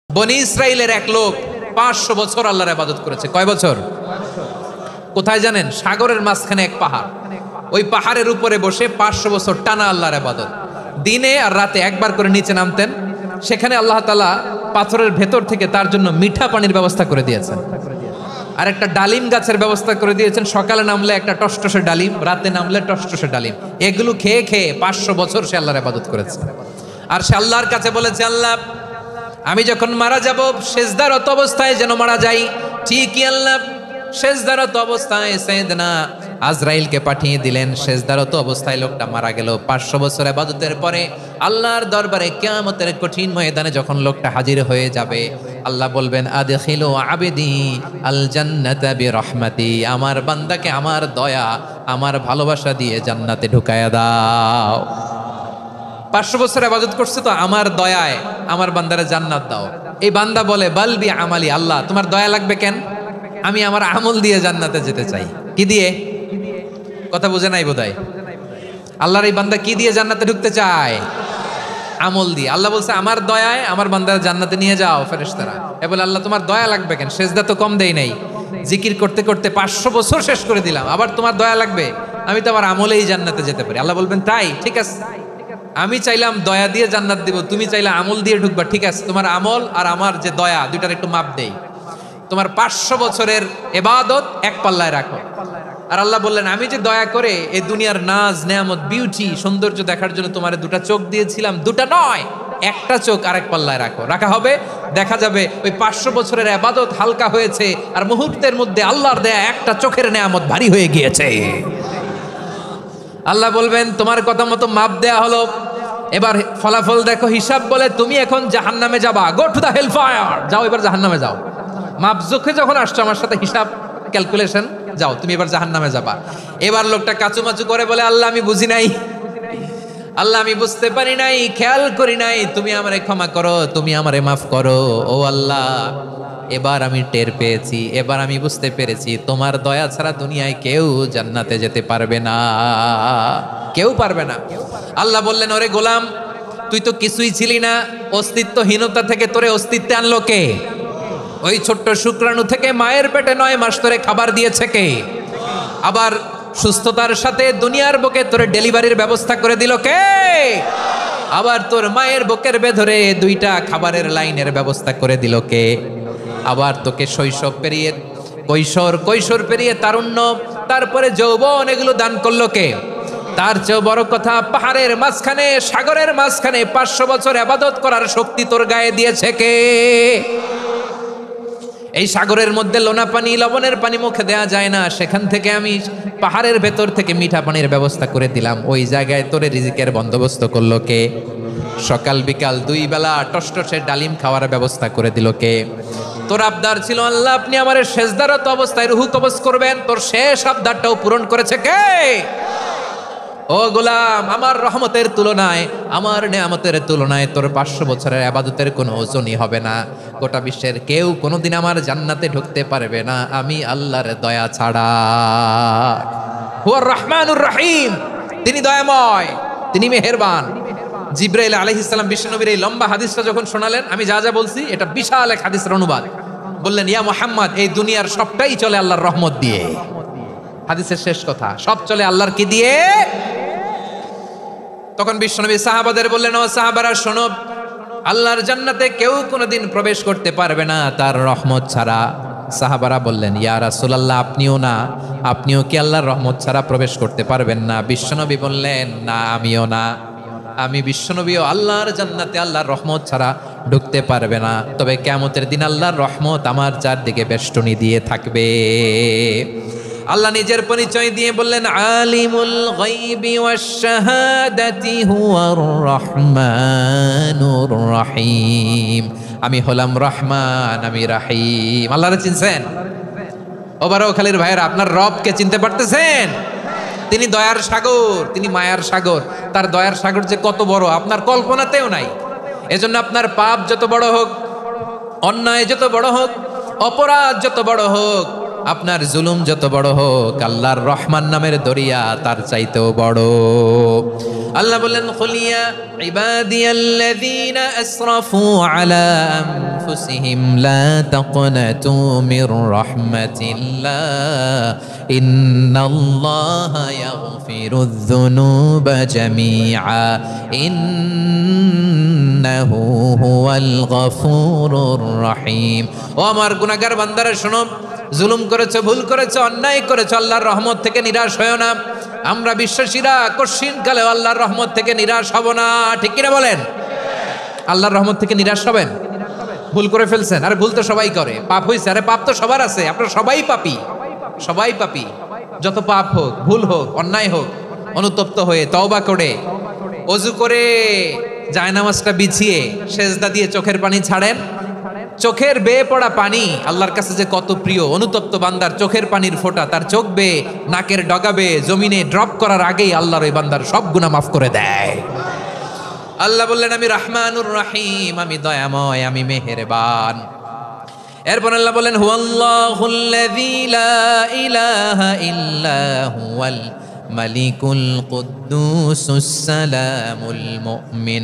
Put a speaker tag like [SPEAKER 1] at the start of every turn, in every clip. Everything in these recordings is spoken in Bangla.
[SPEAKER 1] বনি ইসরাইলের এক লোক 500 বছর আল্লাহর ইবাদত করেছে। কয় বছর? কোথায় জানেন? সাগরের মাঝখানে এক পাহাড়, ওই পাহাড়ের উপরে বসে 500 বছর টানা আল্লাহর ইবাদত। দিনে আর রাতে একবার করে নিচে নামতেন। সেখানে আল্লাহ তাআলা পাথরের ভেতর থেকে তার জন্য মিঠা পানির ব্যবস্থা করে দিয়েছেন, আর একটা ডালিম গাছের ব্যবস্থা করে দিয়েছেন। সকালে নামলে একটা টসটসে ডালিম, রাতে নামলে টসটসে ডালিম। এগুলো খেয়ে খেয়ে 500 বছর সে আল্লাহর ইবাদত করেছে। আর সে আল্লাহর কাছে বলেছে, আল্লাহ আমি যখন মারা যাব সেজদারত অবস্থায় যেন মারা যাই। ঠিকই আল্লাহ সেজদারত অবস্থায় সাইয়েদনা আজরাইলকে পাঠিয়ে দিলেন। সেজদারত অবস্থায় লোকটা মারা গেল। 500 বছর ইবাদতের পরে আল্লাহর দরবারে কিয়ামতের কঠিন ময়দানে যখন লোকটা হাজির হয়ে যাবে, আল্লাহ বলবেন আদখিলু আবদি আল জান্নাতা বিরহমাতি, আমার বান্দাকে আমার দয়া আমার ভালোবাসা দিয়ে জান্নাতে ঢুকায়া দাও। 500 বছর ইবাদত করছে তো আমার দয়ায় আমার বান্দারে জান্নাত দাও। এই বান্দা বলে বালবি আমালি, আল্লাহ তোমার দয়া লাগবে কেন? আমি আমার আমল দিয়ে জান্নাতে যেতে চাই। কি দিয়ে? কথা বুঝে নাই বোধহয়। আল্লাহর এই বান্দা কি দিয়ে জান্নাতে ঢুকতে চায়? আমল দিয়ে। আল্লাহ বলছে আমার দয়ায় আমার বান্দারে জান্নাতে নিয়ে যাও। ফেরেশতারা এ বলে আল্লাহ তোমার দয়া লাগবে কেন? সেজদা তো কম দেই নাই, জিকির করতে করতে 500 বছর শেষ করে দিলাম, আবার তোমার দয়া লাগবে? আমি তো আমার আমলেই জান্নাতে যেতে পারি। আল্লাহ বলবেন তাই, ঠিক আছে, আমি চাইলাম দয়া দিয়ে জান্নাত দিব, তুমি চাইলে আমল দিয়ে ঢুকবা, ঠিক আছে, তোমার আমল আর আমার যে দয়া দুইটার একটু মাপ দেই। তোমার 500 বছরের ইবাদত এক পাল্লায় রাখো। আর আল্লাহ বললেন আমি যে দয়া করে এই দুনিয়ার নাজ নেয়ামত বিউটি সৌন্দর্য দেখার জন্য তোমার দুটা চোখ দিয়েছিলাম, দুটা নয় একটা চোখ আরেক পাল্লায় রাখো। রাখা হবে, দেখা যাবে ওই 500 বছরের ইবাদত হালকা হয়েছে আর মুহূর্তের মধ্যে আল্লাহর দেয়া একটা চোখের নেয়ামত ভারী হয়ে গিয়েছে। আল্লাহ বলবেন তোমার কথা মতো মাপ দেয়া হলো, এবার ফলাফল দেখো। হিসাব বলে তুমি এখন জাহান্নামে যাবা, go to the hell fire, যাও এবার জাহান্নামে যাও। মাপ জোখে যখন আসছো আমার সাথে হিসাব ক্যালকুলেশন, যাও তুমি এবার জাহান্নামে যাবা। এবার লোকটা কাচুমাচু করে বলে আল্লাহ আমি বুঝি নাই, আল্লাহ আমি বুঝতে পারি নাই, খেয়াল করি নাই, তুমি আমারে ক্ষমা করো, তুমি আমারে মাফ করো। ও আল্লাহ এবার আমি টের পেয়েছি, এবার আমি বুঝতে পেরেছি তোমার দয়া ছাড়া দুনিয়ায় কেউ জান্নাতে যেতে পারবে না, কেউ পারবে না। আল্লাহ বললেন ওরে গোলাম তুই তো কিছুই ছিলি না, অস্তিত্বহীনতা থেকে তোরে অস্তিত্বে আনলো কে? ওই ছোট্ট শুক্রাণু থেকে মায়ের পেটে 9 মাস তোরে খাবার দিয়েছে কে? আবার সুস্থতার সাথে দুনিয়ার বুকে তোরে ডেলিভারির ব্যবস্থা করে দিল কে? আবার তোর মায়ের বুকের ভেতরে 2টা খাবারের লাইনের ব্যবস্থা করে দিল কে? আবার তোকে শৈশব পেরিয়ে কৈশোর পেরিয়ে তারুণ্য, তারপরে যৌবন, এগুলো দান করলো কে? তার চেয়েও বড় কথা, পাহাড়ের মাঝখানে সাগরের মাঝখানে 500 বছর ইবাদত করার শক্তি তোর গায়ে দিয়েছে কে? এই সাগরের মধ্যে লোনা পানি লবণের পানি মুখে দেয়া যায় না, সেখান থেকে আমি পাহাড়ের ভেতর থেকে মিঠা পানির ব্যবস্থা করে দিলাম। ওই জায়গায় তোরে রিজিকের বন্দোবস্ত করলো কে? সকাল বিকাল 2 বেলা টসটসে ডালিম খাওয়ার ব্যবস্থা করে দিল কে? তোর আবদার ছিল আল্লাহ আপনি আমার সেজদারত অবস্থায় রুহু কবজ করবেন, তোর শেষ আবদারটাও পূরণ করেছে কে? ও গোলাম আমার রহমতের তুলনায়, আমার নেয়ামতের তুলনায় তোর 500 বছরের ইবাদতের কোনো ওজনই হবে না। গোটা বিশ্বের কেউ কোনোদিন আমার জান্নাতে ঢুকতে পারবে না আমি আল্লাহর দয়া ছাড়া। হুয়ার রহমানুর রহিম, তিনি দয়াময়, তিনি মেহেরবান। জিবরাইল আলাইহিস সালাম বিশ্বনবীর এই লম্বা হাদিসটা যখন শোনালেন, আমি যা যা বলছি এটা বিশাল এক হাদিসের অনুবাদ। বললেন ইয়া মুহাম্মদ এই দুনিয়ার সবটাই চলে আল্লাহর রহমত দিয়ে। হাদিসের শেষ কথা, সব চলে আল্লাহর কি দিয়ে? তখন বিশ্বনবী সাহাবাদের বললেন ও সাহাবারা শোনো, আল্লাহর জান্নাতে কেউ কোনোদিন প্রবেশ করতে পারবে না তার রহমত ছাড়া। সাহাবারা বললেন ইয়া রাসূলুল্লাহ আপনিও না, আপনিও কি আল্লাহর রহমত ছাড়া প্রবেশ করতে পারবেন না? বিশ্বনবী বললেন না আমিও না, আমি বিশ্বনবীও আল্লাহর জান্নাতে আল্লাহর রহমত ছাড়া ঢুকতে পারবে না। তবে কিয়ামতের দিন আল্লাহর রহমত আমার চারদিকে বেষ্টনী দিয়ে থাকবে। আল্লাহ নিজের পরিচয় দিয়ে বললেন আলিমুল গায়বি ওয়াশ শাহাদাতি হুয়ার রহমানুর রহিম, আমি হলাম রহমান, আমি রহিম। আল্লাহরে চিনছেন? ও বারোখালীর ভাইয়েরা আপনার রবকে চিনতে পারতেছেন? তিনি দয়ার সাগর, তিনি মায়ার সাগর। তার দয়ার সাগর যে কত বড় আপনার কল্পনাতেও নাই। এজন্য আপনার পাপ যত বড় হোক, অন্যায় যত বড় হোক, অপরাধ যত বড় হোক, আপনার জুলুম যত বড় হোক, আল্লাহর রহমান নামের দরিয়া তার চাইতেও বড়। আল্লাহ বললেন, কুলিয়া ইবাদিয়াল্লাযীনা আসরাফু আলা আনফুসিহিম লা তাকনাতু মির রাহমাতিল্লাহ ইন্নাল্লাহা ইয়াগফিরুয যুনুবা জামিআ ইন্নাহু হুয়াল গফুরুর রহিম। ও আমার গুনাহগার বান্দারা শোনো, জুলুম করেছো, ভুল করেছো, অন্যায় করেছো, আল্লাহর রহমত থেকে নিরাশ হয়েও না। আমরা বিশ্বাসীরা কঠিন কালে আল্লাহর রহমত থেকে নিরাশ হব না, ঠিক কিনা বলেন? আল্লাহর রহমত থেকে নিরাশ হবেন? ভুল করে ফেলছেন, আরে ভুল তো সবাই করে, পাপ হয়েছে, আরে পাপ তো সবার আছে, আপনারা সবাই পাপী, সবাই পাপী। যত পাপ হোক, ভুল হোক, অন্যায় হোক, অনুতপ্ত হয়ে তওবা করে ওযু করে জায়নামাজটা বিছিয়ে সেজদা দিয়ে চোখের পানি ছাড়েন। চোখের বেয়ে পড়া পানি আল্লাহর কাছে যে কত প্রিয়। অনুতপ্ত বান্দার চোখের পানির ফোঁটা তার চোখ বেয়ে, নাকের ডগা বেয়ে জমিনে ড্রপ করার আগেই আল্লাহর ওই বান্দার সব গুনাহ মাফ করে দেয়। আল্লাহ বললেন, আমি রাহমানুর রাহিম, আমি দয়াময়, আমি মেহেরবান। এরপর আল্লাহ বললেন, হুয়াল্লাহুল্লাযী লা ইলাহা ইল্লা হুয়াল মালিকুল কুদ্দুসুস সালামুল মুমিন।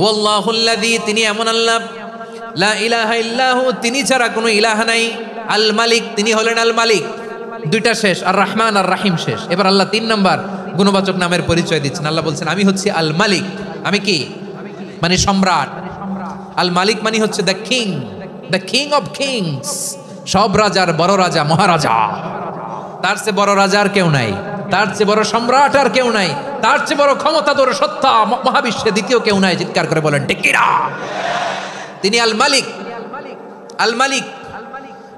[SPEAKER 1] ওয়াল্লাহুল্লাযী, তিনি এমন আল্লাহ, লা ইলাহা ইল্লাহু, তিনি ছাড়া কোনো ইলাহ নাই। আল মালিক, তিনি হলেন আল মালিক। দুইটা শেষ, আর রহমান আর রাহিম শেষ। এবার আল্লাহ 3 নম্বর গুণবাচক নামের পরিচয় দিচ্ছেন। আল্লাহ বলছেন, আমি হচ্ছি আল মালিক। আমি কি? মানে সম্রাট। আল মালিক মানে হচ্ছে the king, the king of kings, সব রাজার বড় রাজা, মহারাজা। তার চেয়ে বড় রাজা আর কেউ নাই, তার চেয়ে বড় সম্রাট আর কেউ নাই, তার চেয়ে বড় ক্ষমতাধর সত্তা মহাবিশ্বে দ্বিতীয় কেউ নাই। চিৎকার করে বলেন ঠিক কিনা? তিনি আল মালিক। আল মালিক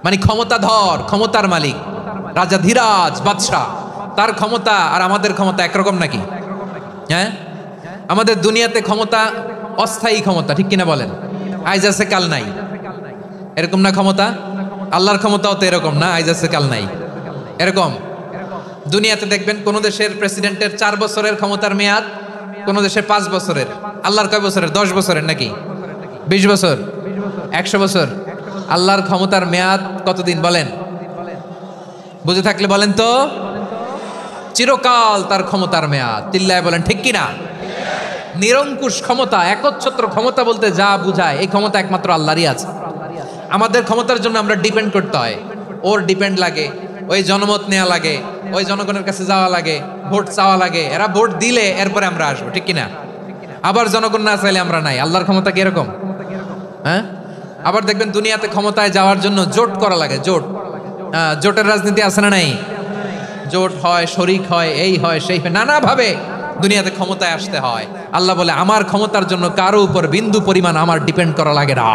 [SPEAKER 1] মানে ক্ষমতাধর, ক্ষমতার মালিক, রাজা ধীরাজ বাদশাহ। তার ক্ষমতা আর আমাদের ক্ষমতা একরকম নাকি? হ্যাঁ, আমাদের দুনিয়াতে ক্ষমতা অস্থায়ী ক্ষমতা, ঠিক কিনা বলেন? আইজ আছে কাল নাই, এরকম না ক্ষমতা? আল্লাহর ক্ষমতাও তো এরকম না, আইজ আছে কাল নাই এরকম। দুনিয়াতে দেখবেন কোন দেশের প্রেসিডেন্টের 4 বছরের ক্ষমতার মেয়াদ, কোন দেশের 5 বছরের। আল্লাহর কয় বছরের? 10 বছরের নাকি 20 বছর, 100 বছর। আল্লাহর ক্ষমতার মেয়াদ কতদিন বলেন? বুঝে থাকলে বলেন তো। চিরকাল তার ক্ষমতার মেয়াদ। চিল্লায় বলেন ঠিক কিনা? নিরঙ্কুশ ক্ষমতা, একচ্ছত্র ক্ষমতা বলতে যা বুঝায়, এই ক্ষমতা একমাত্র আল্লাহরই আছে। আমাদের ক্ষমতার জন্য আমরা ডিপেন্ড করতে হয়, ওর ডিপেন্ড লাগে, ওই জনমত নেওয়া লাগে, ওই জনগণের কাছে যাওয়া লাগে, ভোট চাওয়া লাগে। এরা ভোট দিলে এরপরে আমরা আসবো, ঠিক কিনা? আবার জনগণ না চাইলে আমরা নাই। আল্লাহর ক্ষমতা কি এরকম? হ্যাঁ, আবার দেখবেন দুনিয়াতে ক্ষমতায় যাওয়ার জন্য জোট করা লাগে। জোট, জোটের রাজনীতি আছে না নাই? জোট হয়, শরিক হয়, এই হয়, সেই হয়, নানাভাবে দুনিয়াতে ক্ষমতায় আসতে হয়। আল্লাহ বলে, আমার ক্ষমতার জন্য কারো উপর বিন্দু পরিমাণ আমার ডিপেন্ড করা লাগে না।